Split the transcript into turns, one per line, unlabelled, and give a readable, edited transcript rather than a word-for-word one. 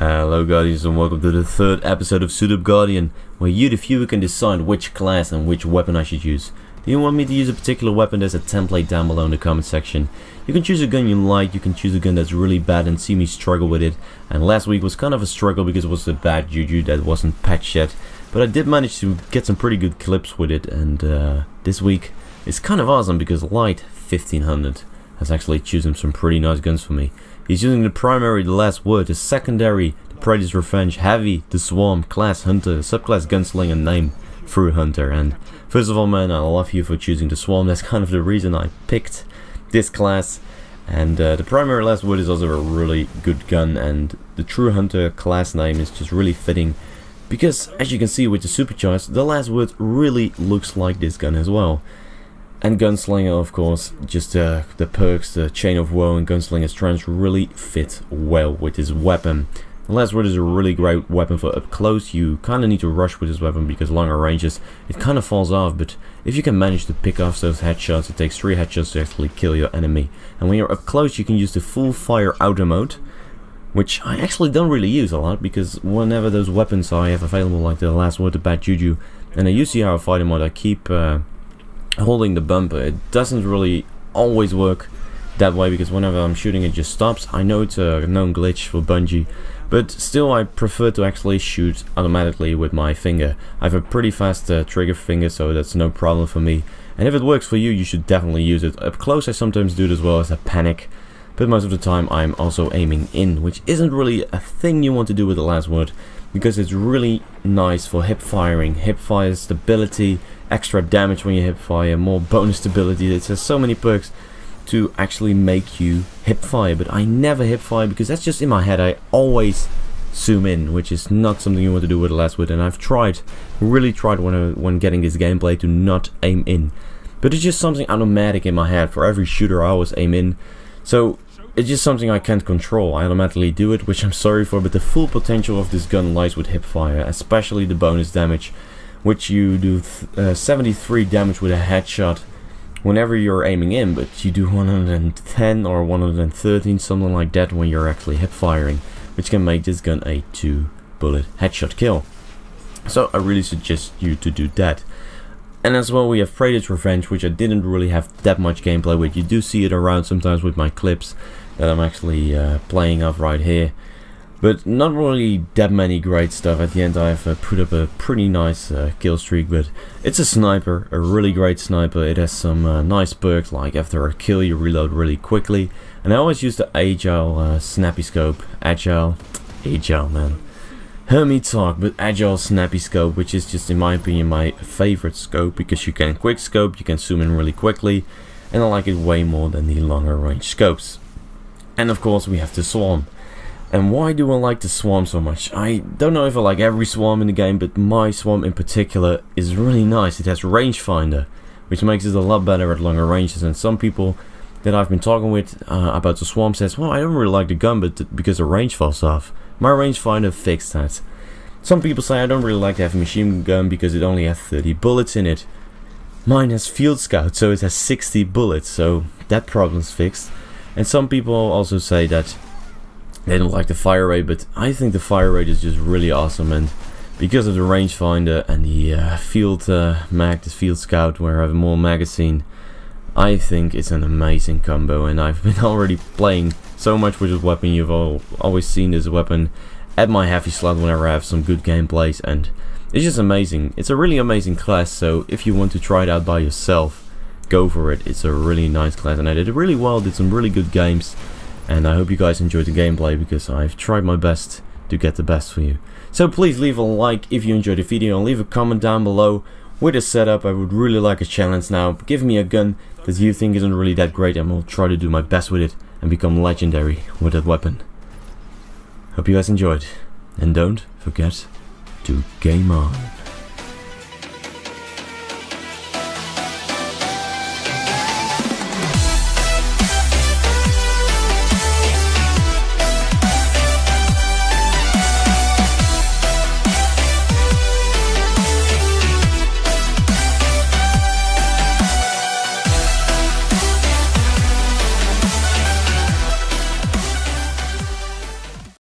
Hello Guardians, and welcome to the third episode of Suit Up Guardian, where you the viewer can decide which class and which weapon I should use. Do you want me to use a particular weapon? There's a template down below in the comment section. You can choose a gun you like, you can choose a gun that's really bad and see me struggle with it. And last week was kind of a struggle because it was a bad juju that wasn't patched yet. But I did manage to get some pretty good clips with it, and this week it's kind of awesome because Light 1500 has actually chosen some pretty nice guns for me. He's using the primary, the last word, the secondary, the Predator's Revenge, heavy, the Swarm, class Hunter, subclass Gunslinger, name through Hunter. And first of all, man, I love you for choosing the Swarm. That's kind of the reason I picked this class. And the primary last word is also a really good gun, and the True Hunter class name is just really fitting because, as you can see with the supercharge, the last word really looks like this gun as well. And Gunslinger, of course, just the perks, the Chain of Woe and Gunslinger Strands really fit well with this weapon. The last word is a really great weapon for up close. You kind of need to rush with this weapon because longer ranges it kind of falls off, but if you can manage to pick off those headshots, it takes 3 headshots to actually kill your enemy. And when you're up close, you can use the full fire auto mode, which I actually don't really use a lot because whenever those weapons I have available, like the last word, the bad juju, and I use the Hour Fighter mode, I keep holding the bumper. It doesn't really always work that way because whenever I'm shooting it just stops. I know it's a known glitch for Bungie, but still I prefer to actually shoot automatically with my finger. I have a pretty fast trigger finger, so that's no problem for me, and if it works for you, you should definitely use it. Up close I sometimes do it as well as a panic, but most of the time I'm also aiming in, which isn't really a thing you want to do with the last word because it's really nice for hip firing. Hip fire stability, extra damage when you hip fire, more bonus stability. It has so many perks to actually make you hip fire, but I never hip fire because that's just in my head. I always zoom in, which is not something you want to do with the last word, and I've really tried when getting this gameplay to not aim in, but it's just something automatic in my head. For every shooter I always aim in, so it's just something I can't control. I automatically do it, which I'm sorry for, but the full potential of this gun lies with hip fire, especially the bonus damage, which you do 73 damage with a headshot whenever you're aiming in, but you do 110 or 113, something like that, when you're actually hip firing, which can make this gun a 2-bullet headshot kill. So I really suggest you to do that. And as well, we have Predator's Revenge, which I didn't really have that much gameplay with. You do see it around sometimes with my clips that I'm actually playing off right here, but not really that many great stuff. At the end I've put up a pretty nice kill streak, but it's a sniper, a really great sniper. It has some nice perks, like after a kill you reload really quickly, and I always use the agile snappy scope. Agile man, hear me talk, but agile snappy scope, which is just in my opinion my favorite scope because you can quick scope, you can zoom in really quickly, and I like it way more than the longer range scopes. And of course we have the Swarm. And why do I like the Swarm so much? I don't know if I like every Swarm in the game, but my Swarm in particular is really nice. It has rangefinder, which makes it a lot better at longer ranges, and some people that I've been talking with about the Swarm says, well, I don't really like the gun but because the range falls off. My rangefinder fixed that. Some people say I don't really like the heavy machine gun because it only has 30 bullets in it. Mine has Field Scout, so it has 60 bullets, so that problem's fixed. And some people also say that they don't like the fire rate, but I think the fire rate is just really awesome, and because of the rangefinder and the field mag, the Field Scout, where I have more magazine, I think it's an amazing combo. And I've been already playing so much with this weapon. You've always seen this weapon at my heavy slot whenever I have some good gameplays, and it's just amazing. It's a really amazing class, so if you want to try it out by yourself, go for it. It's a really nice class, and I did it really well, did some really good games, and I hope you guys enjoyed the gameplay because I've tried my best to get the best for you. So please leave a like if you enjoyed the video, and leave a comment down below with a setup. I would really like a challenge now. Give me a gun that you think isn't really that great, and I'll try to do my best with it and become legendary with that weapon. Hope you guys enjoyed, and don't forget to game on.